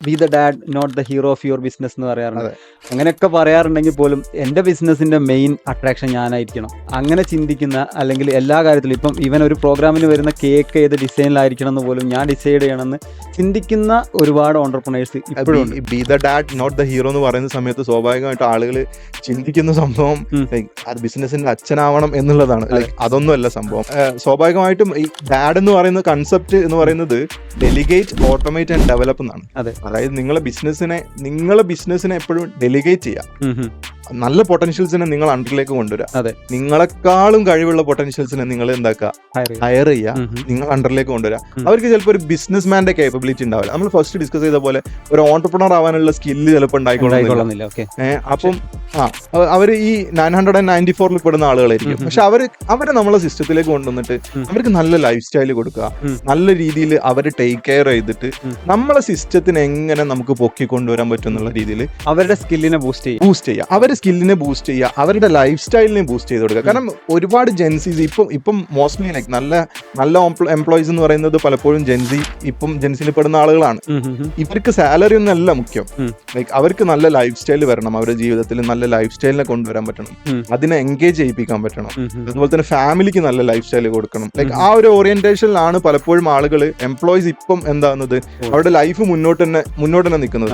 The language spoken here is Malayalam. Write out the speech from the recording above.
B the dad not the hero of your business എന്ന് പറയാറുണ്ട്. അങ്ങനെയൊക്കെ പറയാറുണ്ടെങ്കിൽ പോലും എൻ്റെ ബിസിനസ്സിൻ്റെ മെയിൻ അട്രാക്ഷൻ ഞാനായിരിക്കണം. അങ്ങനെ ചിന്തിക്കുന്ന, അല്ലെങ്കിൽ എല്ലാ കാര്യത്തിലും ഇപ്പം ഈവൻ ഒരു പ്രോഗ്രാമിന് വരുന്ന കേക്ക് ഏത് ഡിസൈനിലായിരിക്കണം എന്ന് പോലും ഞാൻ ഡിസൈഡ് ചെയ്യണമെന്ന് ചിന്തിക്കുന്ന ഒരുപാട് ഓൺടർപ്രണേഴ്സ് ഇപ്പോഴും ഉണ്ട്. Be the dad not the hero എന്ന് പറയുന്ന സമയത്ത് സ്വാഭാവികമായിട്ട് ആളുകൾ ചിന്തിക്കുന്ന സംഭവം അത് ബിസിനസിന്റെ അച്ഛനാവണം എന്നുള്ളതാണ്. അതൊന്നുമല്ല സംഭവം. സ്വാഭാവികമായിട്ടും ഈ ഡാഡ് എന്ന് പറയുന്ന കൺസെപ്റ്റ് എന്ന് പറയുന്നത് ഡെലിഗേറ്റ്, ഓട്ടോമേറ്റ് ആൻഡ് ഡെവലപ്പ് എന്നാണ്. അതായത് നിങ്ങളെ ബിസിനസിനെ എപ്പോഴും ഡെലിഗേറ്റ് ചെയ്യാം. നല്ല പൊട്ടൻഷ്യൽസിനെ നിങ്ങൾ അണ്ടറിലേക്ക് കൊണ്ടുവരാം. നിങ്ങളെക്കാളും കഴിവുള്ള പൊട്ടൻഷ്യൽസിനെ നിങ്ങൾ എന്താക്കുക, ഹയർ ചെയ്യുക, നിങ്ങൾ അണ്ടറിലേക്ക് കൊണ്ടുവരാം. അവർക്ക് ചിലപ്പോൾ ഒരു ബിസിനസ് മാന്റെ കേപ്പബിലിറ്റി ഉണ്ടാവില്ല. നമ്മൾ ഫസ്റ്റ് ഡിസ്കസ് ചെയ്ത പോലെ ഒരു ഓൺടർപ്രണർ ആവാനുള്ള സ്കില്ല് ചിലപ്പോൾ ഉണ്ടായിക്കൊള്ളുന്നില്ല. അപ്പം അവർ ഈ 994 പെടുന്ന ആളുകളായിരിക്കും. പക്ഷെ അവരെ നമ്മളെ സിസ്റ്റത്തിലേക്ക് കൊണ്ടുവന്നിട്ട് അവർക്ക് നല്ല ലൈഫ് സ്റ്റൈൽ കൊടുക്കുക, നല്ല രീതിയിൽ അവരെ ടേക്ക് കെയർ ചെയ്തിട്ട് നമ്മളെ സിസ്റ്റത്തിന് എങ്ങനെ നമുക്ക് പൊക്കി കൊണ്ടുവരാൻ പറ്റും എന്നുള്ള രീതിയിൽ അവരുടെ സ്കില്ലിനെ ബൂസ്റ്റ് ചെയ്യുക, അവരുടെ സ്കില്ലിനെ ബൂസ്റ്റ് ചെയ്യുക, അവരുടെ ലൈഫ് സ്റ്റൈലിനെ ബൂസ്റ്റ് ചെയ്ത് കൊടുക്കുക. കാരണം ഒരുപാട് ജെൻസീസ് ഇപ്പം മോസ്റ്റ്ലി ലൈക്ക് നല്ല എംപ്ലോയീസ് എന്ന് പറയുന്നത് പലപ്പോഴും ജെൻസിൽ പെടുന്ന ആളുകളാണ്. ഇവർക്ക് സാലറി ഒന്നല്ല മുഖ്യം. ലൈക്ക് അവർക്ക് നല്ല ലൈഫ് സ്റ്റൈൽ വരണം, അവരുടെ ജീവിതത്തിൽ നല്ല ലൈഫ് സ്റ്റൈലിനെ കൊണ്ടുവരാൻ പറ്റണം, അതിനെ എൻഗേജ് ചെയ്യിപ്പിക്കാൻ പറ്റണം. അതുപോലെ തന്നെ ഫാമിലിക്ക് നല്ല ലൈഫ് സ്റ്റൈൽ കൊടുക്കണം. ലൈക്ക് ആ ഒരു ഓറിയന്റേഷനിലാണ് പലപ്പോഴും ആളുകൾ എംപ്ലോയീസ് ഇപ്പം എന്താകുന്നത്, അവരുടെ ലൈഫ് മുന്നോട്ട് തന്നെ നിൽക്കുന്നത്.